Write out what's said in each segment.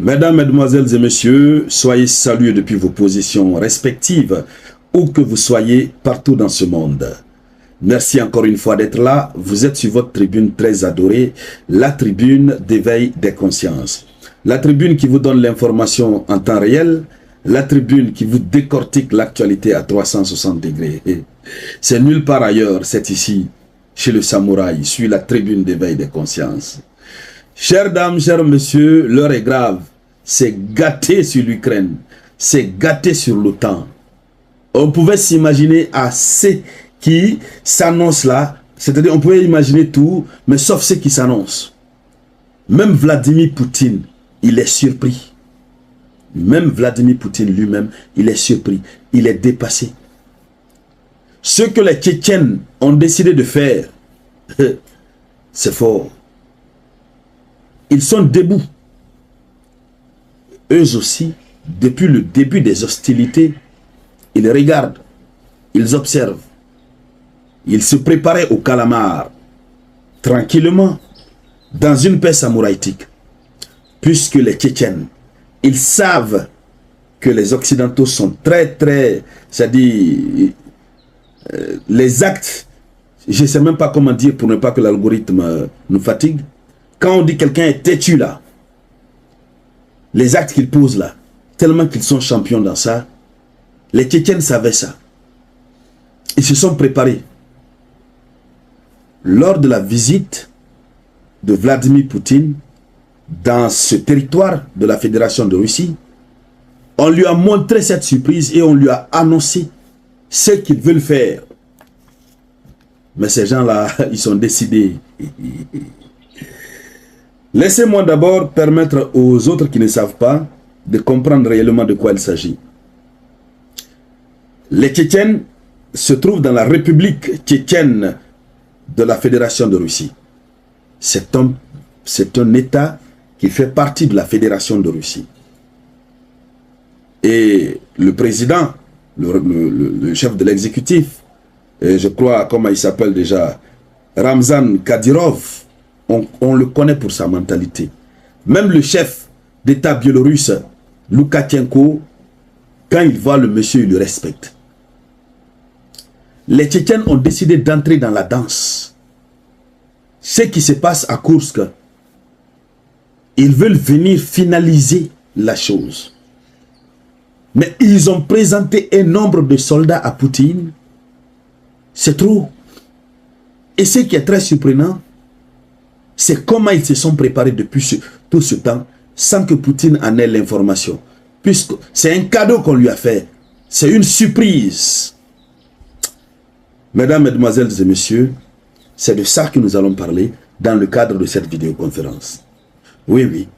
Mesdames, Mesdemoiselles et Messieurs, soyez salués depuis vos positions respectives, où que vous soyez partout dans ce monde. Merci encore une fois d'être là. Vous êtes sur votre tribune très adorée, la tribune d'éveil des consciences. La tribune qui vous donne l'information en temps réel, la tribune qui vous décortique l'actualité à 360 degrés. C'est nulle part ailleurs, c'est ici, chez le samouraï, sur la tribune d'éveil des consciences. Chères dames, chers messieurs, l'heure est grave. C'est gâté sur l'Ukraine. C'est gâté sur l'OTAN. On pouvait s'imaginer assez qui s'annonce là. C'est-à-dire on pouvait imaginer tout, mais sauf ce qui s'annonce. Même Vladimir Poutine, il est surpris. Même Vladimir Poutine lui-même, il est surpris. Il est dépassé. Ce que les Tchétchènes ont décidé de faire, c'est fort. Ils sont debout. Eux aussi, depuis le début des hostilités, ils regardent, ils observent. Ils se préparaient au calamar, tranquillement, dans une paix samouraïtique. Puisque les Tchétchènes, ils savent que les Occidentaux sont très, c'est-à-dire, les actes, je ne sais même pas comment dire pour ne pas que l'algorithme nous fatigue. Quand on dit quelqu'un est têtu là, les actes qu'ils posent là, tellement qu'ils sont champions dans ça, les Tchétchènes savaient ça. Ils se sont préparés. Lors de la visite de Vladimir Poutine dans ce territoire de la Fédération de Russie, on lui a montré cette surprise et on lui a annoncé ce qu'ils veulent faire. Mais ces gens-là, ils sont décidés. Laissez-moi d'abord permettre aux autres qui ne savent pas de comprendre réellement de quoi il s'agit. Les Tchétchènes se trouvent dans la République tchétchène de la Fédération de Russie. C'est un État qui fait partie de la Fédération de Russie. Et le président, le chef de l'exécutif, je crois, comment il s'appelle déjà, Ramzan Kadyrov, on le connaît pour sa mentalité. Même le chef d'État biélorusse, Loukachenko, quand il voit le monsieur, il le respecte. Les Tchétchènes ont décidé d'entrer dans la danse. Ce qui se passe à Koursk, ils veulent venir finaliser la chose. Mais ils ont présenté un nombre de soldats à Poutine. C'est trop. Et ce qui est très surprenant, c'est comment ils se sont préparés depuis tout ce temps sans que Poutine en ait l'information. Puisque c'est un cadeau qu'on lui a fait. C'est une surprise. Mesdames, Mesdemoiselles et Messieurs, c'est de ça que nous allons parler dans le cadre de cette vidéoconférence. Oui, oui.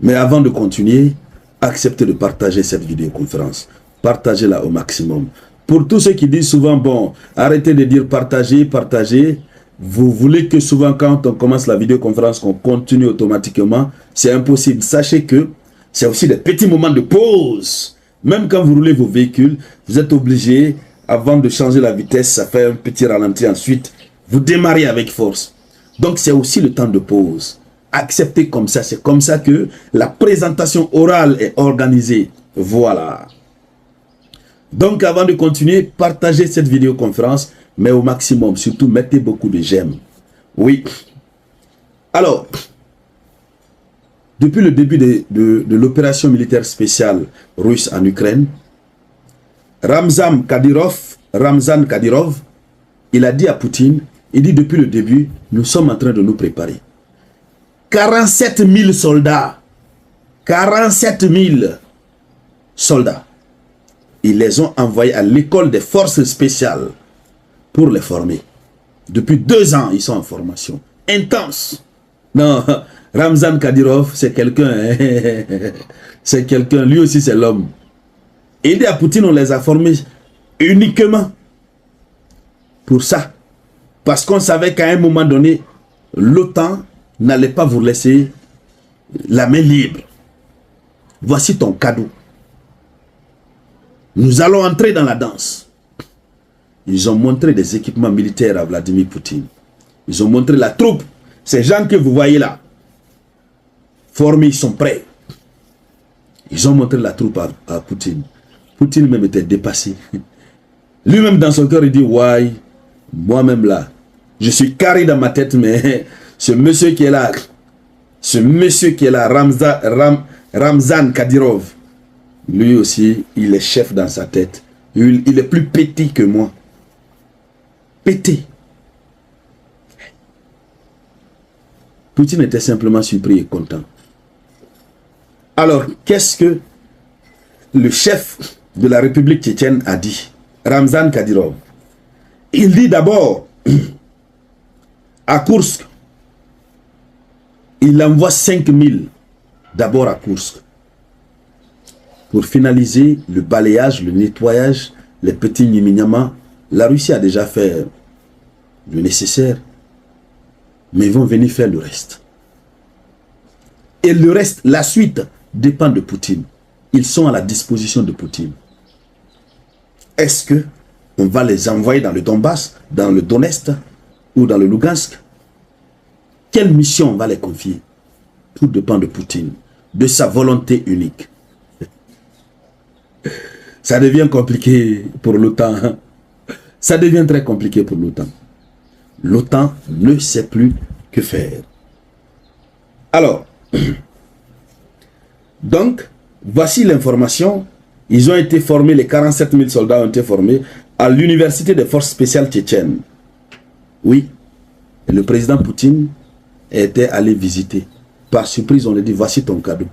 Mais avant de continuer, acceptez de partager cette vidéoconférence. Partagez-la au maximum. Pour tous ceux qui disent souvent, bon, arrêtez de dire partager, partager. Vous voulez que souvent quand on commence la vidéoconférence, qu'on continue automatiquement. C'est impossible. Sachez que c'est aussi des petits moments de pause. Même quand vous roulez vos véhicules, vous êtes obligé, avant de changer la vitesse, ça fait un petit ralenti. Ensuite, vous démarrez avec force. Donc c'est aussi le temps de pause. Acceptez comme ça. C'est comme ça que la présentation orale est organisée. Voilà. Donc avant de continuer, partagez cette vidéoconférence, mais au maximum. Surtout, mettez beaucoup de j'aime. Oui. Alors, depuis le début de l'opération militaire spéciale russe en Ukraine, Ramzan Kadyrov, il a dit à Poutine, il dit depuis le début, nous sommes en train de nous préparer. 47 000 soldats, 47 000 soldats, ils les ont envoyés à l'école des forces spéciales pour les former. Depuis 2 ans, ils sont en formation intense. Non, Ramzan Kadyrov, c'est quelqu'un, c'est quelqu'un, lui aussi c'est l'homme. Et il dit à Poutine, on les a formés uniquement pour ça. Parce qu'on savait qu'à un moment donné, l'OTAN n'allait pas vous laisser la main libre. Voici ton cadeau. Nous allons entrer dans la danse. Ils ont montré des équipements militaires à Vladimir Poutine. Ils ont montré la troupe. Ces gens que vous voyez là. formés, ils sont prêts. Ils ont montré la troupe à Poutine. Poutine même était dépassé. Lui-même dans son cœur, il dit, ouais, moi-même là, je suis carré dans ma tête, mais ce monsieur qui est là, Ramzan Kadyrov, lui aussi, il est chef dans sa tête. Il est plus petit que moi. Pété. Poutine était simplement surpris et content. Alors, qu'est-ce que le chef de la République tchétchène a dit? Ramzan Kadyrov. Il dit d'abord, à Koursk, il envoie 5000 d'abord à Koursk pour finaliser le balayage, le nettoyage, les petits Niminyama. La Russie a déjà fait le nécessaire, mais ils vont venir faire le reste. Et le reste, la suite, dépend de Poutine. Ils sont à la disposition de Poutine. Est-ce que on va les envoyer dans le Donbass, dans le Donetsk ou dans le Lugansk? Quelle mission on va les confier? Tout dépend de Poutine, de sa volonté unique. Ça devient compliqué pour l'OTAN. Ça devient très compliqué pour l'OTAN. L'OTAN ne sait plus que faire. Alors, donc, voici l'information. Ils ont été formés, les 47 000 soldats ont été formés à l'université des forces spéciales tchétchènes. Oui, et le président Poutine était allé visiter. Par surprise, on lui dit, voici ton cadeau.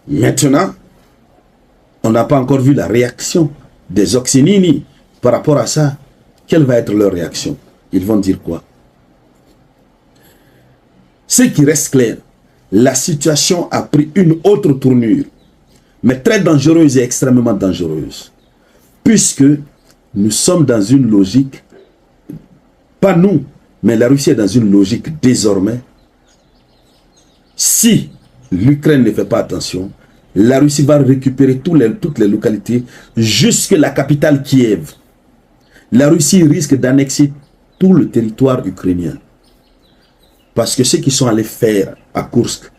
Maintenant, on n'a pas encore vu la réaction des Occinini par rapport à ça. Quelle va être leur réaction? Ils vont dire quoi? Ce qui reste clair, la situation a pris une autre tournure, mais très dangereuse et extrêmement dangereuse. Puisque nous sommes dans une logique, pas nous, mais la Russie est dans une logique désormais. Si l'Ukraine ne fait pas attention, la Russie va récupérer toutes les localités jusqu'à la capitale Kiev. La Russie risque d'annexer tout le territoire ukrainien. Parce que ceux qui sont allés faire à Koursk,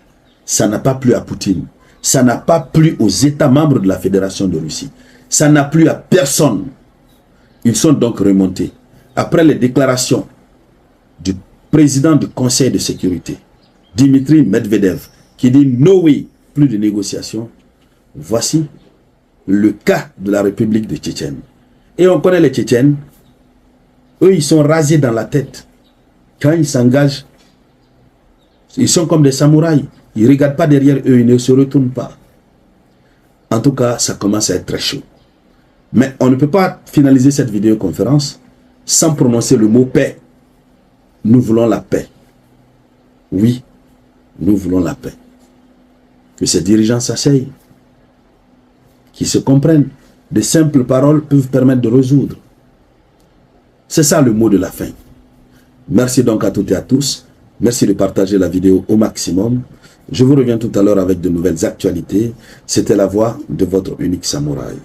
ça n'a pas plu à Poutine. Ça n'a pas plu aux États membres de la Fédération de Russie. Ça n'a plu à personne. Ils sont donc remontés. Après les déclarations du président du Conseil de sécurité, Dimitri Medvedev, qui dit « No way », plus de négociations. Voici le cas de la République de Tchétchène. Et on connaît les Tchétchènes. Eux, ils sont rasés dans la tête. Quand ils s'engagent, ils sont comme des samouraïs. Ils ne regardent pas derrière eux, ils ne se retournent pas. En tout cas, ça commence à être très chaud. Mais on ne peut pas finaliser cette vidéoconférence sans prononcer le mot paix. Nous voulons la paix. Oui, nous voulons la paix. Que ces dirigeants s'asseyent, qu'ils se comprennent. De simples paroles peuvent permettre de résoudre. C'est ça le mot de la fin. Merci donc à toutes et à tous. Merci de partager la vidéo au maximum. Je vous reviens tout à l'heure avec de nouvelles actualités. C'était la voix de votre unique samouraï.